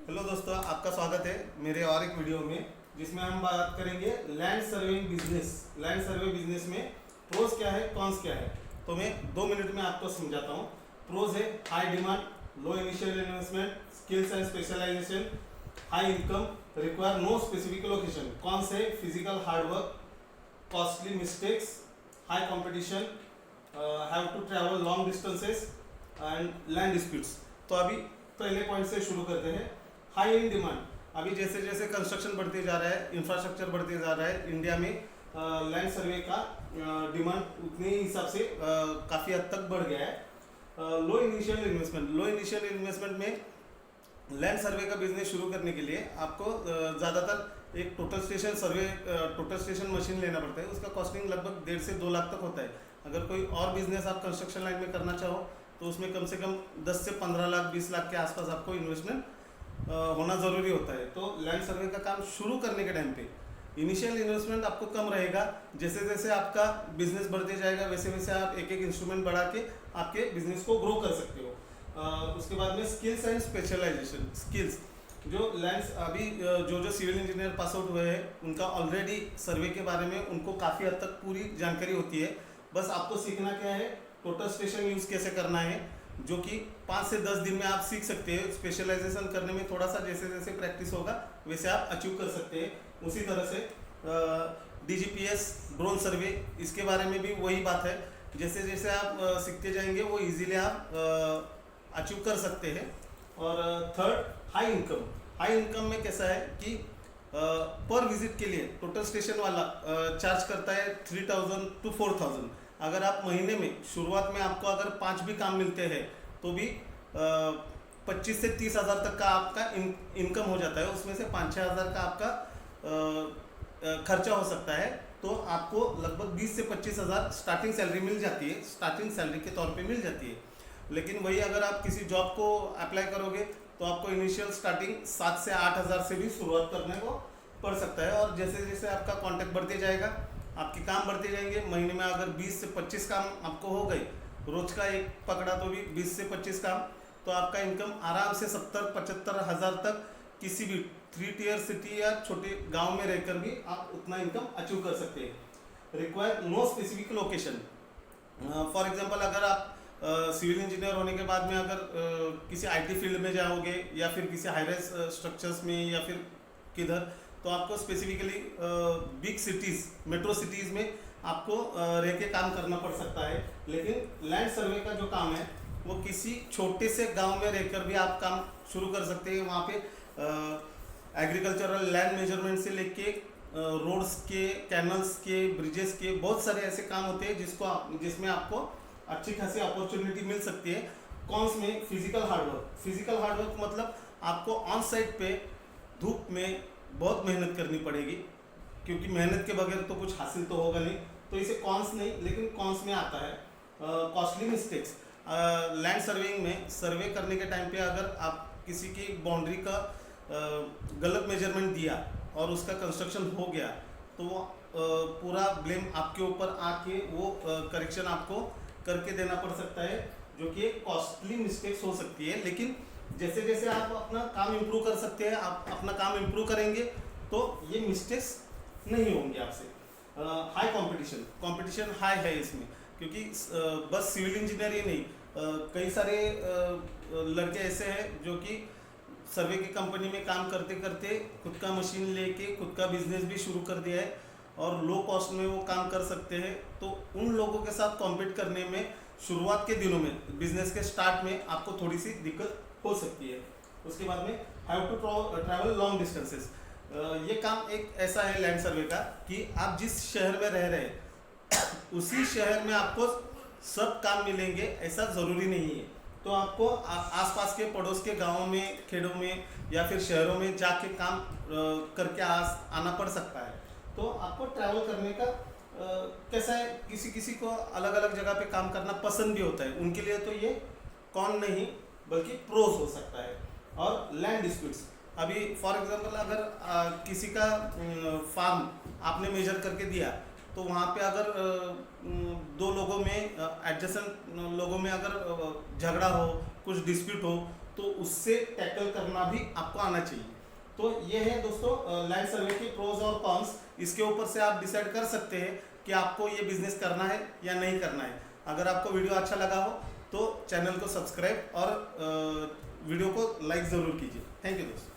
Hello दोस्तों, आपका स्वागत है मेरे और एक वीडियो में, जिसमें हम बात करेंगे land surveying business. Land survey business में प्रोज क्या है, कॉन्स क्या है। तो मैं 2 मिनट में आपको समझाता हूँ। प्रोज है high demand, low initial investment, skills and specialisation, high income, require no specific location. Cons है physical hard work, costly mistakes, high competition, have to travel long distances and land disputes. तो अभी पहले point से शुरू करते हैं। High in demand. अभी जैसे जैसे कंस्ट्रक्शन बढ़ते जा रहा है, इंफ्रास्ट्रक्चर बढ़ते जा रहा है, इंडिया में लैंड सर्वे का डिमांड उतने ही हिसाब से काफ़ी हद तक बढ़ गया है। लो इनिशियल इन्वेस्टमेंट। लो इनिशियल इन्वेस्टमेंट में लैंड सर्वे का बिजनेस शुरू करने के लिए आपको ज़्यादातर एक टोटल स्टेशन मशीन लेना पड़ता है। उसका कॉस्टिंग लगभग 1.5 से 2 लाख तक होता है। अगर कोई और बिजनेस आप कंस्ट्रक्शन लाइन में करना चाहो तो उसमें कम से कम 10 से 15 लाख 20 लाख के आसपास आपको इन्वेस्टमेंट होना ज़रूरी होता है। तो लैंड सर्वे का काम शुरू करने के टाइम पे इनिशियल इन्वेस्टमेंट आपको कम रहेगा। जैसे जैसे आपका बिजनेस बढ़ते जाएगा वैसे वैसे आप एक एक इंस्ट्रूमेंट बढ़ा के आपके बिजनेस को ग्रो कर सकते हो। उसके बाद में स्किल्स एंड स्पेशलाइजेशन। स्किल्स जो लैंड्स अभी जो सिविल इंजीनियर पास आउट हुए हैं उनका ऑलरेडी सर्वे के बारे में उनको काफ़ी हद तक पूरी जानकारी होती है। बस आपको सीखना क्या है, टोटल स्टेशन यूज़ कैसे करना है, जो कि 5 से 10 दिन में आप सीख सकते हैं। स्पेशलाइजेशन करने में थोड़ा सा जैसे जैसे प्रैक्टिस होगा वैसे आप अचीव कर सकते हैं। उसी तरह से DGPS ड्रोन सर्वे, इसके बारे में भी वही बात है। जैसे जैसे आप सीखते जाएंगे वो इजीली आप अचीव कर सकते हैं। और third, high income. High income में कैसा है कि पर विजिट के लिए टोटल स्टेशन वाला चार्ज करता है 3000 to 4000। अगर आप महीने में शुरुआत में आपको अगर 5 भी काम मिलते हैं तो भी 25 से 30 हज़ार तक का आपका इनकम हो जाता है। उसमें से 5-6 हज़ार का आपका खर्चा हो सकता है। तो आपको लगभग 20 से 25 हज़ार स्टार्टिंग सैलरी मिल जाती है, स्टार्टिंग सैलरी के तौर पे मिल जाती है। लेकिन वही अगर आप किसी जॉब को अप्लाई करोगे तो आपको इनिशियल स्टार्टिंग 7 से 8 हज़ार से भी शुरुआत करने को पड़ सकता है। और जैसे जैसे आपका कॉन्टैक्ट बढ़ते जाएगा, आपके काम बढ़ते जाएंगे, महीने में अगर 20 से 25 काम आपको हो गए, रोज का एक पकड़ा तो भी 20 से 25 काम, तो आपका इनकम आराम से 70-75 हज़ार तक किसी भी 3 टियर सिटी या छोटे गांव में रहकर भी आप उतना इनकम अचीव कर सकते हैं। Require no specific location. For example अगर आप सिविल इंजीनियर होने के बाद में अगर किसी IT फील्ड में जाओगे या फिर किसी हाई राइज स्ट्रक्चर्स में या फिर किधर, तो आपको specifically big cities, metro cities में आपको रह के काम करना पड़ सकता है। लेकिन लैंड सर्वे का जो काम है वो किसी छोटे से गांव में रहकर भी आप काम शुरू कर सकते हैं। वहाँ पे एग्रीकल्चरल लैंड मेजरमेंट से लेके रोड्स के, कैनल्स के, ब्रिजेस के बहुत सारे ऐसे काम होते हैं जिसमें आपको अच्छी खासी अपॉर्चुनिटी मिल सकती है। कॉन्स में फिजिकल हार्डवर्क। फिजिकल हार्डवर्क मतलब आपको ऑन साइट पे धूप में बहुत मेहनत करनी पड़ेगी, क्योंकि मेहनत के बगैर तो कुछ हासिल तो होगा नहीं। तो इसे कॉन्स नहीं, लेकिन कॉन्स में आता है कॉस्टली मिस्टेक्स। लैंड सर्वेइंग में सर्वे करने के टाइम पे अगर आप किसी की बाउंड्री का गलत मेजरमेंट दिया और उसका कंस्ट्रक्शन हो गया तो वो पूरा ब्लेम आपके ऊपर आके वो करेक्शन आपको करके देना पड़ सकता है, जो कि एक कॉस्टली मिस्टेक्स हो सकती है। लेकिन जैसे जैसे आप अपना काम इम्प्रूव कर सकते हैं, आप अपना काम इम्प्रूव करेंगे तो ये मिस्टेक्स नहीं होंगे आपसे। हाई कंपटीशन हाई है इसमें, क्योंकि बस सिविल इंजीनियर ही नहीं, कई सारे लड़के ऐसे हैं जो कि सर्वे की कंपनी में काम करते करते खुद का मशीन लेके खुद का बिजनेस भी शुरू कर दिया है और लो कॉस्ट में वो काम कर सकते हैं। तो उन लोगों के साथ कॉम्पीट करने में शुरुआत के दिनों में, बिजनेस के स्टार्ट में आपको थोड़ी सी दिक्कत हो सकती है। उसके बाद में have to travel long distances. ये काम एक ऐसा है लैंड सर्वे का कि आप जिस शहर में रह रहे हैं उसी शहर में आपको सब काम मिलेंगे ऐसा ज़रूरी नहीं है। तो आपको आसपास के पड़ोस के गांवों में, खेड़ों में या फिर शहरों में जाके काम करके आना पड़ सकता है। तो आपको ट्रैवल करने का कैसा है, किसी किसी को अलग अलग जगह पे काम करना पसंद भी होता है, उनके लिए तो ये कॉन नहीं बल्कि प्रोस हो सकता है। और लैंड डिस्प्यूट्स। अभी फॉर एग्जांपल अगर किसी का फार्म आपने मेजर करके दिया तो वहाँ पे अगर दो लोगों में एडजेसेंट लोगों में अगर झगड़ा हो, कुछ डिस्प्यूट हो, तो उससे टैकल करना भी आपको आना चाहिए। तो ये है दोस्तों लैंड सर्वे के प्रोज और कॉन्स। इसके ऊपर से आप डिसाइड कर सकते हैं कि आपको ये बिजनेस करना है या नहीं करना है। अगर आपको वीडियो अच्छा लगा हो तो चैनल को सब्सक्राइब और वीडियो को लाइक ज़रूर कीजिए। थैंक यू दोस्तों।